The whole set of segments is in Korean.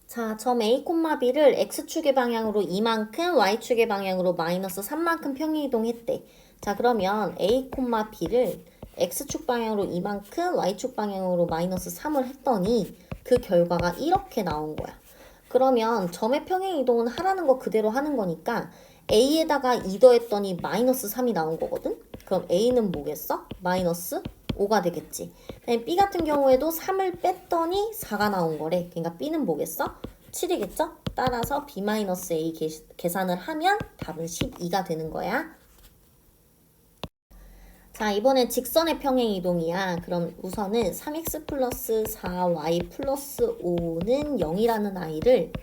자, 점 A, B를 X축의 방향으로 2만큼, Y축의 방향으로 마이너스 3만큼 평행이동했대. 자, 그러면 A, B를 X축 방향으로 2만큼, Y축 방향으로 마이너스 3을 했더니 그 결과가 이렇게 나온 거야. 그러면 점의 평행이동은 하라는 거 그대로 하는 거니까 A에다가 2 더했더니 마이너스 3이 나온 거거든? 그럼 A는 뭐겠어? 마이너스 5가 되겠지. B 같은 경우에도 3을 뺐더니 4가 나온 거래. 그러니까 B는 뭐겠어? 7이겠죠? 따라서 B-A 계산을 하면 답은 12가 되는 거야. 자, 이번엔 직선의 평행이동이야. 그럼 우선은 3x 플러스 4y 플러스 5는 0이라는 아이를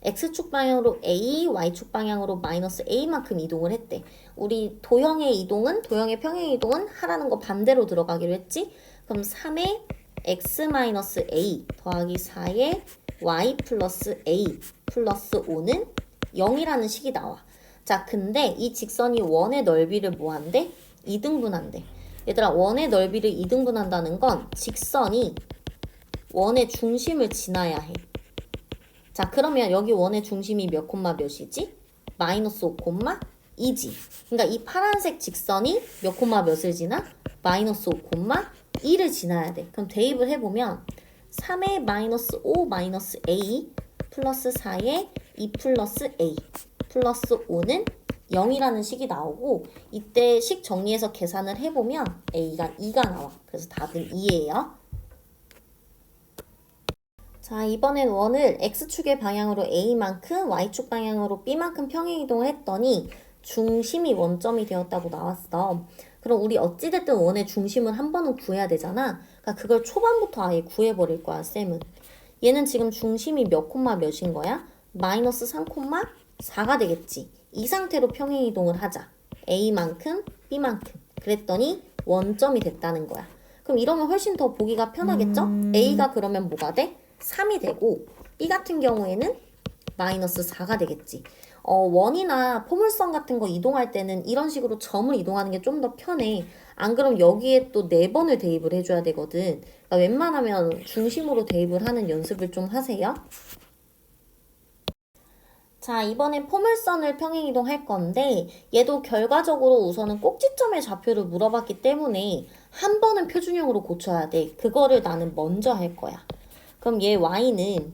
x축 방향으로 a, y축 방향으로 마이너스 a만큼 이동을 했대. 우리 도형의 평행이동은 하라는 거 반대로 들어가기로 했지? 그럼 3의 x 마이너스 a 더하기 4의 y 플러스 a 플러스 5는 0이라는 식이 나와. 자, 근데 이 직선이 원의 넓이를 뭐 한대? 2등분한대. 얘들아, 원의 넓이를 2등분한다는 건 직선이 원의 중심을 지나야 해. 자, 그러면 여기 원의 중심이 몇 콤마 몇이지? 마이너스 5 콤마 2지. 그러니까 이 파란색 직선이 몇 콤마 몇을 지나? 마이너스 5 콤마 2를 지나야 돼. 그럼 대입을 해보면 3의 마이너스 5 마이너스 a 플러스 4의 2 플러스 a 플러스 5는 0이라는 식이 나오고 이때 식 정리해서 계산을 해보면 a가 2가 나와. 그래서 답은 2예요. 자, 이번엔 원을 x축의 방향으로 a만큼 y축 방향으로 b만큼 평행이동을 했더니 중심이 원점이 되었다고 나왔어. 그럼 우리 어찌됐든 원의 중심을 한 번은 구해야 되잖아. 그러니까 그걸 초반부터 아예 구해버릴 거야, 쌤은. 얘는 지금 중심이 몇 콤마 몇인 거야? 마이너스 3 콤마 4가 되겠지. 이 상태로 평행이동을 하자. a만큼 b만큼. 그랬더니 원점이 됐다는 거야. 그럼 이러면 훨씬 더 보기가 편하겠죠? a가 그러면 뭐가 돼? 3이 되고 B 같은 경우에는 마이너스 4가 되겠지. 원이나 포물선 같은 거 이동할 때는 이런 식으로 점을 이동하는 게 좀 더 편해. 안 그럼 여기에 또 4번을 대입을 해줘야 되거든. 그러니까 웬만하면 중심으로 대입을 하는 연습을 좀 하세요. 자, 이번엔 포물선을 평행이동할 건데 얘도 결과적으로 우선은 꼭지점의 좌표를 물어봤기 때문에 한 번은 표준형으로 고쳐야 돼. 그거를 나는 먼저 할 거야. 그럼 얘 y는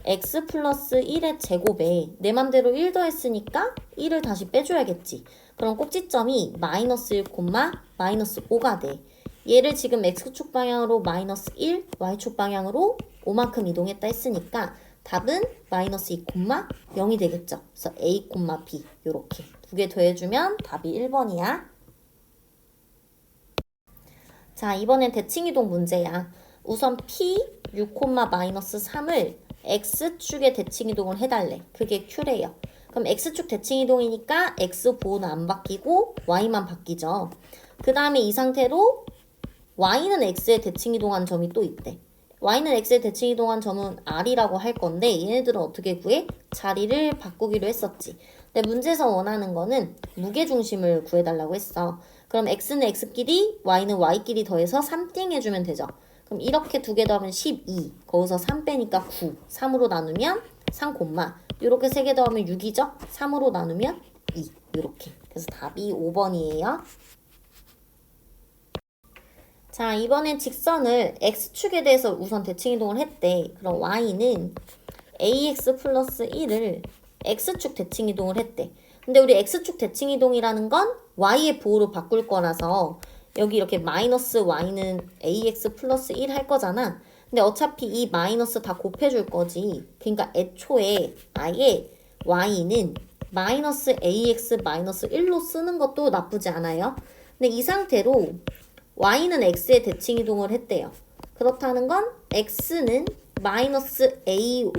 x 플러스 1의 제곱에 내 맘대로 1 더했으니까 1을 다시 빼줘야겠지. 그럼 꼭지점이 마이너스 1, 마이너스 5가 돼. 얘를 지금 x축 방향으로 마이너스 1, y축 방향으로 5만큼 이동했다 했으니까 답은 마이너스 2, 0이 되겠죠. 그래서 a, b 요렇게 두 개 더해주면 답이 1번이야. 자, 이번엔 대칭이동 문제야. 우선 p 6, 마이너스 3을 x축의 대칭이동을 해달래. 그게 q래요. 그럼 x축 대칭이동이니까 x 보호는 안 바뀌고 y만 바뀌죠. 그 다음에 이 상태로 y는 x에 대칭이동한 점이 또 있대. y는 x에 대칭이동한 점은 r이라고 할 건데 얘네들은 어떻게 구해? 자리를 바꾸기로 했었지. 근데 문제에서 원하는 거는 무게중심을 구해달라고 했어. 그럼 x는 x끼리 y는 y끼리 더해서 3띵 해주면 되죠. 그럼 이렇게 두 개 더하면 12. 거기서 3 빼니까 9. 3으로 나누면 3, 이렇게 세 개 더하면 6이죠? 3으로 나누면 2. 이렇게. 그래서 답이 5번이에요. 자, 이번엔 직선을 x축에 대해서 우선 대칭이동을 했대. 그럼 y는 ax 플러스 1을 x축 대칭이동을 했대. 근데 우리 x축 대칭이동이라는 건 y의 보호로 바꿀 거라서 여기 이렇게 마이너스 y는 ax 플러스 1 할 거잖아. 근데 어차피 이 마이너스 다 곱해줄 거지. 그러니까 애초에 아예 y는 마이너스 ax 마이너스 1로 쓰는 것도 나쁘지 않아요. 근데 이 상태로 y는 x에 대칭이동을 했대요. 그렇다는 건 x는 마이너스 ay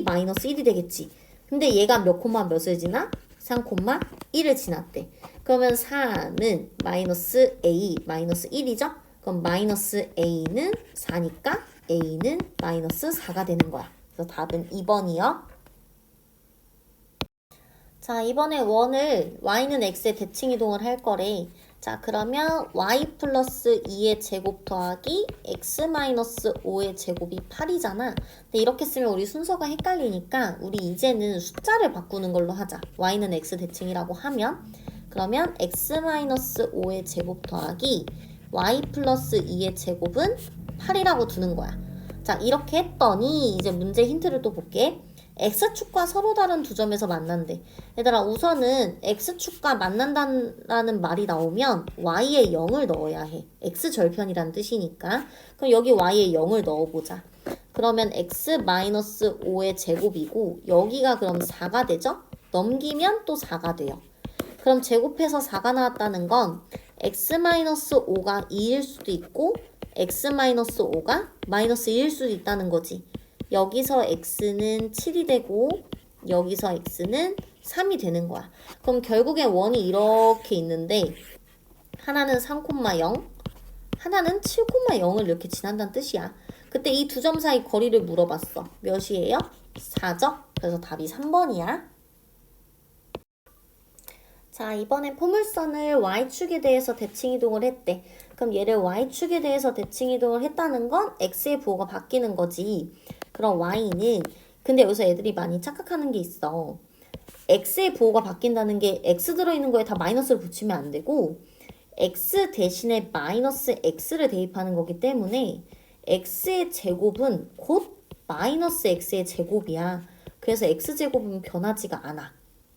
마이너스 1이 되겠지. 근데 얘가 몇 콤마 몇을 지나? 3, 1을 지났대. 그러면 4는 마이너스 a 마이너스 1이죠? 그럼 마이너스 a는 4니까 a는 마이너스 4가 되는 거야. 그래서 답은 2번이요. 자, 이번에 원을 y는 x에 대칭이동을 할 거래. 자, 그러면 y 플러스 2의 제곱 더하기 x 마이너스 5의 제곱이 8이잖아. 근데 이렇게 쓰면 우리 순서가 헷갈리니까 우리 이제는 숫자를 바꾸는 걸로 하자. y는 x 대칭이라고 하면 그러면 x 마이너스 5의 제곱 더하기 y 플러스 2의 제곱은 8이라고 두는 거야. 자, 이렇게 했더니 이제 문제 힌트를 또 볼게. x축과 서로 다른 두 점에서 만난대. 얘들아, 우선은 x축과 만난다는 말이 나오면 y에 0을 넣어야 해. x절편이란 뜻이니까. 그럼 여기 y에 0을 넣어보자. 그러면 x-5의 제곱이고 여기가 그럼 4가 되죠? 넘기면 또 4가 돼요. 그럼 제곱해서 4가 나왔다는 건 x-5가 2일 수도 있고 x-5가 마이너스 1일 수도 있다는 거지. 여기서 x는 7이 되고 여기서 x는 3이 되는 거야. 그럼 결국에 원이 이렇게 있는데 하나는 3,0 하나는 7,0을 이렇게 지난다는 뜻이야. 그때 이 두 점 사이 거리를 물어봤어. 몇이에요? 4죠? 그래서 답이 3번이야. 자, 이번엔 포물선을 y축에 대해서 대칭이동을 했대. 그럼 얘를 y축에 대해서 대칭이동을 했다는 건 x의 부호가 바뀌는 거지. 그럼 y는 근데 여기서 애들이 많이 착각하는 게 있어. x의 부호가 바뀐다는 게 x 들어있는 거에 다 마이너스를 붙이면 안 되고 x 대신에 마이너스 x를 대입하는 거기 때문에 x의 제곱은 곧 마이너스 x의 제곱이야. 그래서 x제곱은 변하지가 않아.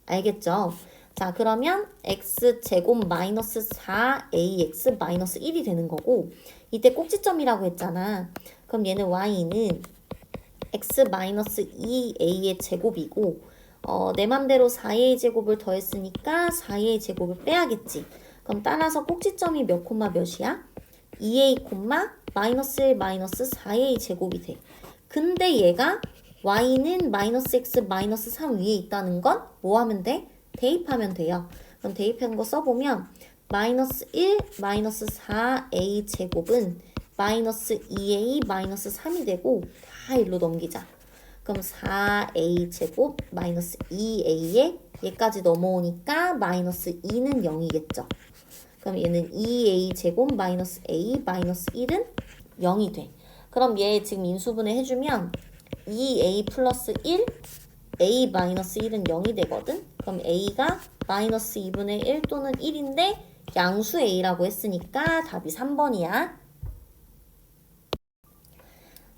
알겠죠? 자, 그러면 x제곱 마이너스 4ax 마이너스 1이 되는 거고 이때 꼭지점이라고 했잖아. 그럼 얘는 y는 x 마이너스 2a의 제곱이고 내 맘대로 4a 제곱을 더했으니까 4a 제곱을 빼야겠지. 그럼 따라서 꼭지점이 몇 콤마 몇이야? 2a 콤마 마이너스 1 마이너스 4a 제곱이 돼. 근데 얘가 y는 마이너스 x 마이너스 3 위에 있다는 건 뭐 하면 돼? 대입하면 돼요. 그럼 대입한 거 써보면 마이너스 1 마이너스 4a 제곱은 마이너스 2a 마이너스 3이 되고 다 일로 넘기자. 그럼 4a 제곱 마이너스 2a에 얘까지 넘어오니까 마이너스 2는 0이겠죠. 그럼 얘는 2a 제곱 마이너스 a 마이너스 1은 0이 돼. 그럼 얘 지금 인수분해 해주면 2a 플러스 1 a 마이너스 1은 0이 되거든. 그럼 a가 마이너스 2분의 1 또는 1인데 양수 a라고 했으니까 답이 3번이야.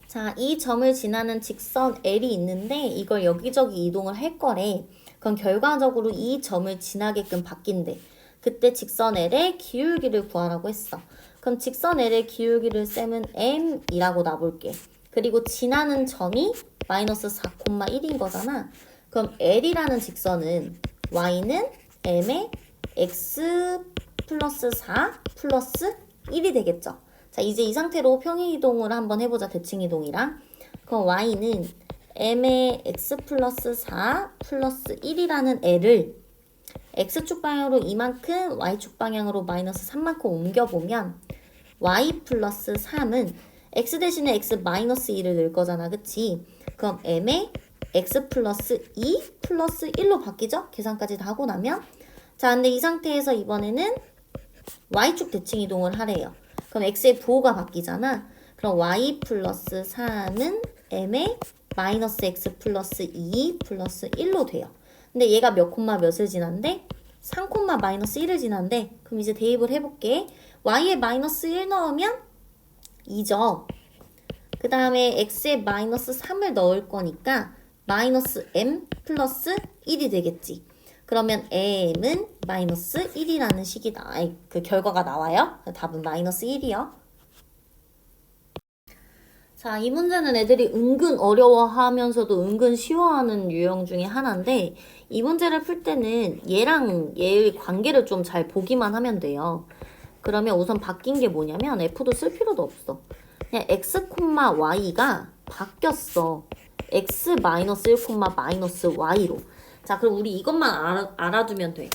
자, 이 점을 지나는 직선 L이 있는데 이걸 여기저기 이동을 할 거래. 그럼 결과적으로 이 점을 지나게끔 바뀐대. 그때 직선 L의 기울기를 구하라고 했어. 그럼 직선 L의 기울기를 쌤은 M이라고 놔볼게. 그리고 지나는 점이 마이너스 4,1인 거잖아. 그럼 L이라는 직선은 Y는 M의 X 플러스 4 플러스 1이 되겠죠. 자, 이제 이 상태로 평행이동을 한번 해보자. 대칭이동이랑. 그럼 Y는 M의 X 플러스 4 플러스 1이라는 L을 X축 방향으로 이만큼 Y축 방향으로 마이너스 3만큼 옮겨보면 Y 플러스 3은 X 대신에 X 마이너스 2를 넣을 거잖아. 그치? 그럼 M의 X 플러스 2 플러스 1로 바뀌죠? 계산까지 다 하고 나면. 자, 근데 이 상태에서 이번에는 Y축 대칭이동을 하래요. 그럼 X의 부호가 바뀌잖아. 그럼 Y 플러스 4는 M의 마이너스 X 플러스 2 플러스 1로 돼요. 근데 얘가 몇 콤마 몇을 지난데? 3 콤마 마이너스 1을 지난데? 그럼 이제 대입을 해볼게. Y에 마이너스 1 넣으면 2죠. 그 다음에 X에 마이너스 3을 넣을 거니까 마이너스 M 플러스 1이 되겠지. 그러면 M은 마이너스 1이라는 식이다. 그 결과가 나와요. 답은 마이너스 1이요. 자, 이 문제는 애들이 은근 어려워하면서도 은근 쉬워하는 유형 중에 하나인데 이 문제를 풀 때는 얘랑 얘의 관계를 좀 잘 보기만 하면 돼요. 그러면 우선 바뀐 게 뭐냐면 F도 쓸 필요도 없어. 그냥 X, Y가 바뀌었어. X 마이너스 1, 마이너스 Y로. 자, 그럼 우리 이것만 알아두면 돼.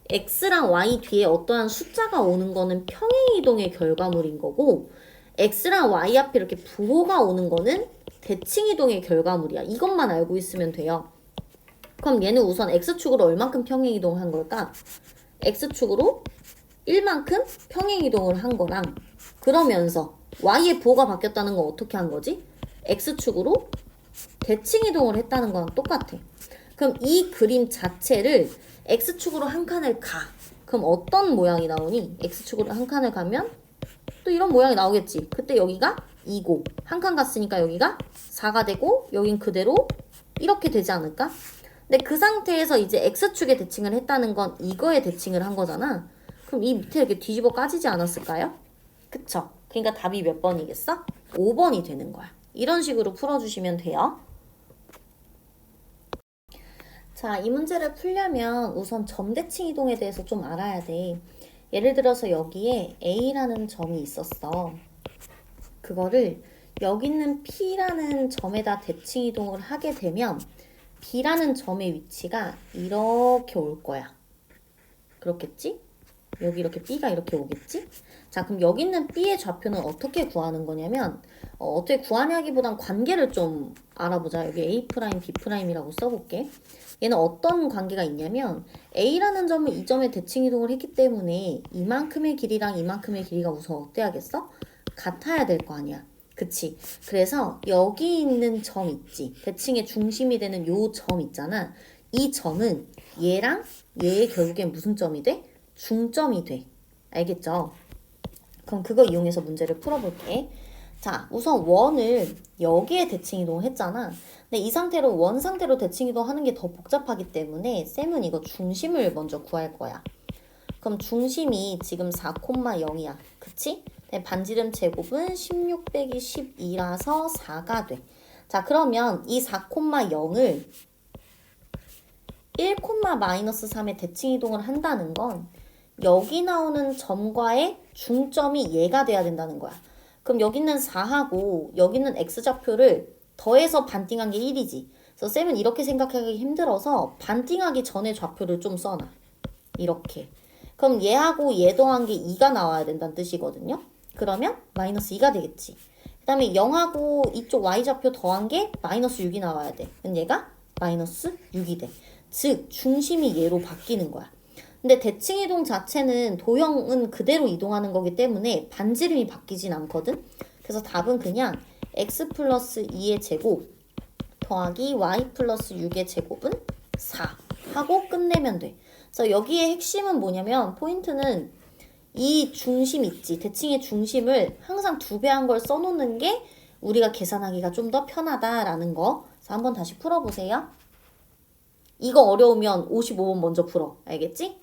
X랑 Y 뒤에 어떠한 숫자가 오는 거는 평행이동의 결과물인 거고 X랑 Y 앞에 이렇게 부호가 오는 거는 대칭이동의 결과물이야. 이것만 알고 있으면 돼요. 그럼 얘는 우선 X축으로 얼만큼 평행이동한 걸까? X축으로 1만큼 평행이동을 한 거랑 그러면서 y의 부호가 바뀌었다는 건 어떻게 한 거지? x축으로 대칭이동을 했다는 거랑 똑같아. 그럼 이 그림 자체를 x축으로 한 칸을 가. 그럼 어떤 모양이 나오니? x축으로 한 칸을 가면 또 이런 모양이 나오겠지. 그때 여기가 2고 한 칸 갔으니까 여기가 4가 되고 여긴 그대로 이렇게 되지 않을까? 근데 그 상태에서 이제 x축에 대칭을 했다는 건 이거에 대칭을 한 거잖아. 그럼 이 밑에 이렇게 뒤집어 까지지 않았을까요? 그쵸? 그러니까 답이 몇 번이겠어? 5번이 되는 거야. 이런 식으로 풀어주시면 돼요. 자, 이 문제를 풀려면 우선 점대칭 이동에 대해서 좀 알아야 돼. 예를 들어서 여기에 A라는 점이 있었어. 그거를 여기 있는 P라는 점에다 대칭 이동을 하게 되면 B라는 점의 위치가 이렇게 올 거야. 그렇겠지? 여기 이렇게 B가 이렇게 오겠지? 자, 그럼 여기 있는 B의 좌표는 어떻게 구하는 거냐면 어떻게 구하냐기보단 관계를 좀 알아보자. 여기 A', B'이라고 써볼게. 얘는 어떤 관계가 있냐면 A라는 점은 이 점에 대칭 이동을 했기 때문에 이만큼의 길이랑 이만큼의 길이가 우선 어때야겠어? 같아야 될 거 아니야. 그치? 그래서 여기 있는 점 있지. 대칭의 중심이 되는 요 점 있잖아. 이 점은 얘랑 얘의 결국엔 무슨 점이 돼? 중점이 돼. 알겠죠? 그럼 그거 이용해서 문제를 풀어볼게. 자, 우선 원을 여기에 대칭 이동을 했잖아. 근데 이 상태로 원 상태로 대칭 이동하는 게 더 복잡하기 때문에 쌤은 이거 중심을 먼저 구할 거야. 그럼 중심이 지금 4,0이야. 그치? 반지름 제곱은 16 빼기 12라서 4가 돼. 자, 그러면 이 4,0을 1,-3에 대칭 이동을 한다는 건 여기 나오는 점과의 중점이 얘가 돼야 된다는 거야. 그럼 여기 있는 4하고 여기 있는 x좌표를 더해서 반띵한 게 1이지. 그래서 쌤은 이렇게 생각하기 힘들어서 반띵하기 전에 좌표를 좀 써놔. 이렇게. 그럼 얘하고 얘 더한 게 2가 나와야 된다는 뜻이거든요. 그러면 마이너스 2가 되겠지. 그 다음에 0하고 이쪽 y좌표 더한 게 마이너스 6이 나와야 돼. 그럼 얘가 마이너스 6이 돼. 즉 중심이 얘로 바뀌는 거야. 근데 대칭 이동 자체는 도형은 그대로 이동하는 거기 때문에 반지름이 바뀌진 않거든. 그래서 답은 그냥 x 플러스 2의 제곱 더하기 y 플러스 6의 제곱은 4 하고 끝내면 돼. 그래서 여기에 핵심은 뭐냐면 포인트는 이 중심 있지. 대칭의 중심을 항상 2배 한 걸 써놓는 게 우리가 계산하기가 좀 더 편하다라는 거. 그래서 한번 다시 풀어보세요. 이거 어려우면 55번 먼저 풀어. 알겠지?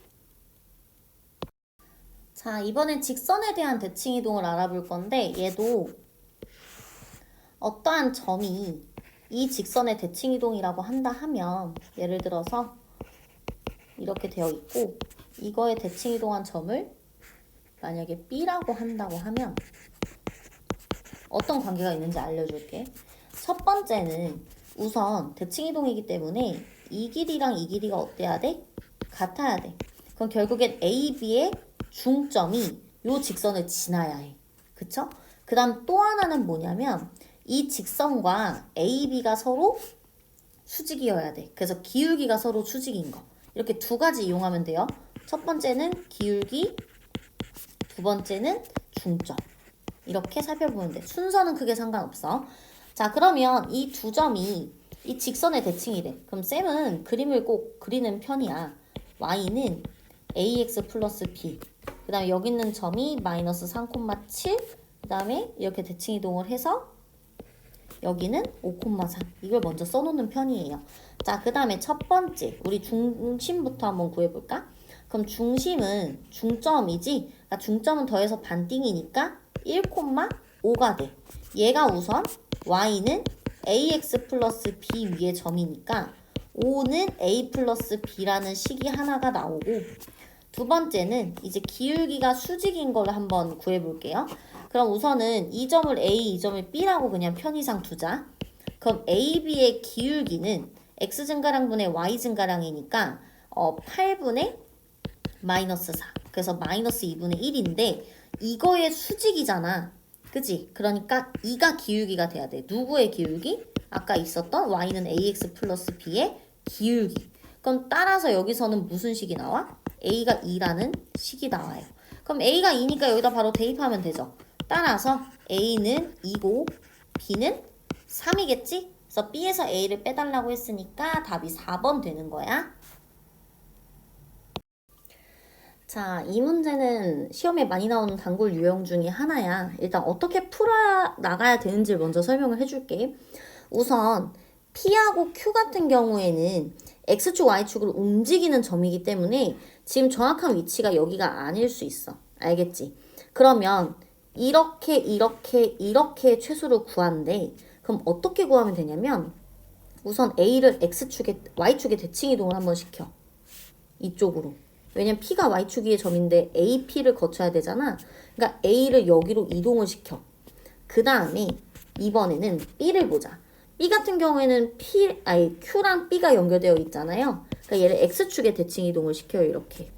자, 이번엔 직선에 대한 대칭 이동을 알아볼 건데 얘도 어떠한 점이 이 직선의 대칭 이동이라고 한다 하면 예를 들어서 이렇게 되어 있고 이거에 대칭 이동한 점을 만약에 B라고 한다고 하면 어떤 관계가 있는지 알려줄게. 첫 번째는 우선 대칭 이동이기 때문에 이 길이랑 이 길이가 어때야 돼? 같아야 돼. 그럼 결국엔 A, B의 중점이 요 직선을 지나야 해. 그쵸? 그 다음 또 하나는 뭐냐면 이 직선과 A, B가 서로 수직이어야 돼. 그래서 기울기가 서로 수직인 거. 이렇게 두 가지 이용하면 돼요. 첫 번째는 기울기, 두 번째는 중점. 이렇게 살펴보면 돼. 순서는 크게 상관없어. 자, 그러면 이 두 점이 이 직선의 대칭이 돼. 그럼 쌤은 그림을 꼭 그리는 편이야. y는 ax 플러스 b. 그 다음에 여기 있는 점이 마이너스 3,7. 그 다음에 이렇게 대칭 이동을 해서 여기는 5,3. 이걸 먼저 써놓는 편이에요. 자, 그 다음에 첫 번째. 우리 중심부터 한번 구해볼까? 그럼 중심은 중점이지? 그러니까 중점은 더해서 반띵이니까 1,5가 돼. 얘가 우선 y는 ax 플러스 b 위의 점이니까 5는 a 플러스 b라는 식이 하나가 나오고 두 번째는 이제 기울기가 수직인 걸 한번 구해볼게요. 그럼 우선은 이 점을 a, 이 점을 b라고 그냥 편의상 두자. 그럼 ab의 기울기는 x 증가량분의 y 증가량이니까 8분의 마이너스 4. 그래서 마이너스 2분의 1인데 이거의 수직이잖아. 그치? 그러니까 2가 기울기가 돼야 돼. 누구의 기울기? 아까 있었던 y는 ax 플러스 b의 기울기. 그럼 따라서 여기서는 무슨 식이 나와? a가 2라는 식이 나와요. 그럼 A가 2니까 여기다 바로 대입하면 되죠. 따라서 A는 2고 B는 3이겠지? 그래서 B에서 A를 빼달라고 했으니까 답이 4번 되는 거야. 자, 이 문제는 시험에 많이 나오는 단골 유형 중에 하나야. 일단 어떻게 풀어 나가야 되는지를 먼저 설명을 해줄게. 우선 P하고 Q 같은 경우에는 X축, Y축을 움직이는 점이기 때문에 지금 정확한 위치가 여기가 아닐 수 있어. 알겠지? 그러면 이렇게 최소를 구하는데 그럼 어떻게 구하면 되냐면 우선 A를 X축에, Y축에 대칭 이동을 한번 시켜. 이쪽으로. 왜냐면 P가 Y축 위의 점인데 AP를 거쳐야 되잖아. 그러니까 A를 여기로 이동을 시켜. 그 다음에 이번에는 B를 보자. B 같은 경우에는 Q랑 B가 연결되어 있잖아요. 그러니까 얘를 X축에 대칭 이동을 시켜요. 이렇게.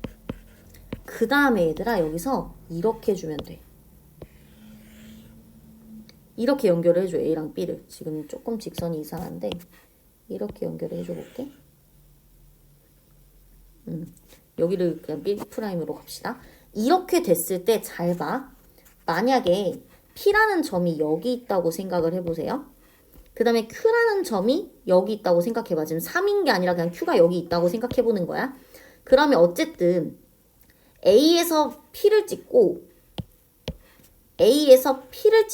그 다음에 얘들아 여기서 이렇게 해주면 돼. 이렇게 연결을 해줘. A랑 B를. 지금 조금 직선이 이상한데 이렇게 연결을 해줘 볼게. 여기를 그냥 B 프라임으로 갑시다. 이렇게 됐을 때 잘 봐. 만약에 P라는 점이 여기 있다고 생각을 해보세요. 그 다음에 Q라는 점이 여기 있다고 생각해봐. 지금 3인 게 아니라 그냥 Q가 여기 있다고 생각해보는 거야. 그러면 어쨌든 A에서 P를 찍고 P랑 Q를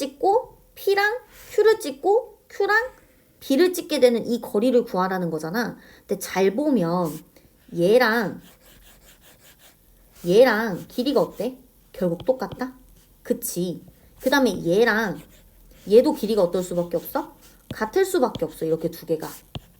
찍고 Q랑 B를 찍게 되는 이 거리를 구하라는 거잖아. 근데 잘 보면 얘랑 길이가 어때? 결국 똑같다? 그치? 그 다음에 얘도 길이가 어떨 수밖에 없어? 같을 수밖에 없어. 이렇게 두 개가.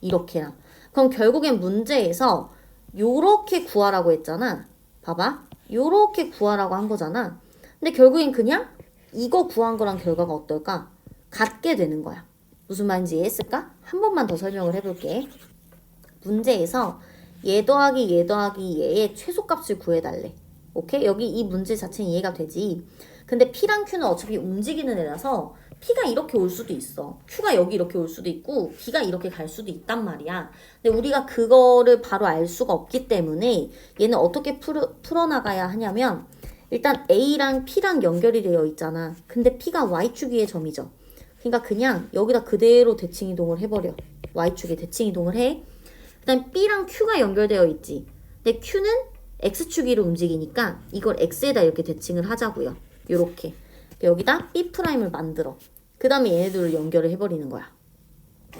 이렇게랑. 그럼 결국엔 문제에서 요렇게 구하라고 했잖아. 봐봐. 요렇게 구하라고 한 거잖아. 근데 결국엔 그냥 이거 구한 거랑 결과가 어떨까? 같게 되는 거야. 무슨 말인지 이해했을까? 한 번만 더 설명을 해볼게. 문제에서 얘 더하기 얘의 최소값을 구해달래. 오케이? 여기 이 문제 자체는 이해가 되지. 근데 P랑 Q는 어차피 움직이는 애라서 P가 이렇게 올 수도 있어. Q가 여기 이렇게 올 수도 있고 B가 이렇게 갈 수도 있단 말이야. 근데 우리가 그거를 바로 알 수가 없기 때문에 얘는 어떻게 풀어나가야 하냐면 일단 A랑 P랑 연결이 되어 있잖아. 근데 P가 Y축 위의 점이죠. 그러니까 그냥 여기다 그대로 대칭 이동을 해버려. Y축에 대칭 이동을 해. 그 다음 B랑 Q가 연결되어 있지. 근데 Q는 X축 위로 움직이니까 이걸 X에다 이렇게 대칭을 하자고요. 요렇게. 여기다 B'을 만들어. 그 다음에 얘네들을 연결을 해버리는 거야.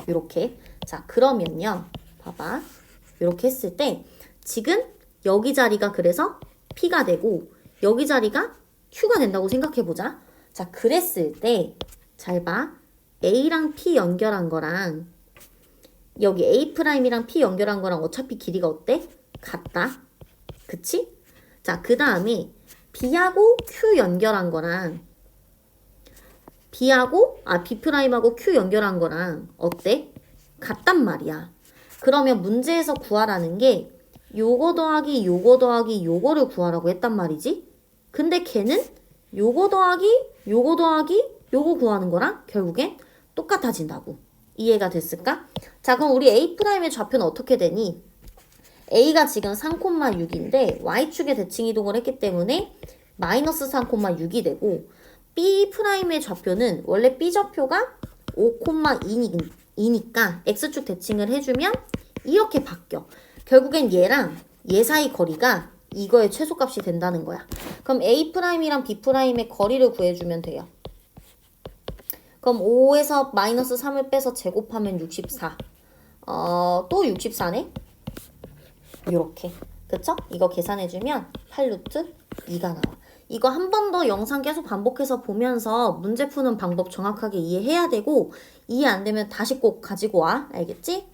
요렇게. 자, 그러면요. 봐봐. 요렇게 했을 때 지금 여기 자리가 그래서 P가 되고 여기 자리가 Q가 된다고 생각해보자. 자, 그랬을 때 잘 봐. A랑 P 연결한 거랑 여기 A'이랑 P 연결한 거랑 어차피 길이가 어때? 같다. 그치? 자, 그 다음에 B하고 Q 연결한 거랑 B'하고 Q 연결한 거랑 어때? 같단 말이야. 그러면 문제에서 구하라는 게 요거 더하기 요거를 구하라고 했단 말이지. 근데 걔는 요거 더하기 요거 구하는 거랑 결국엔 똑같아진다고. 이해가 됐을까? 자, 그럼 우리 A'의 좌표는 어떻게 되니? A가 지금 3,6인데 Y축에 대칭 이동을 했기 때문에 마이너스 3,6이 되고 B'의 좌표는 원래 B 좌표가 5,2니까 X축 대칭을 해주면 이렇게 바뀌어. 결국엔 얘랑 얘 사이 거리가 이거의 최소값이 된다는 거야. 그럼 A'이랑 B'의 거리를 구해주면 돼요. 그럼 5에서 마이너스 3을 빼서 제곱하면 64. 또 64네? 요렇게. 그쵸? 이거 계산해주면 8루트 2가 나와. 이거 한 번 더 영상 계속 반복해서 보면서 문제 푸는 방법 정확하게 이해해야 되고 이해 안 되면 다시 꼭 가지고 와. 알겠지?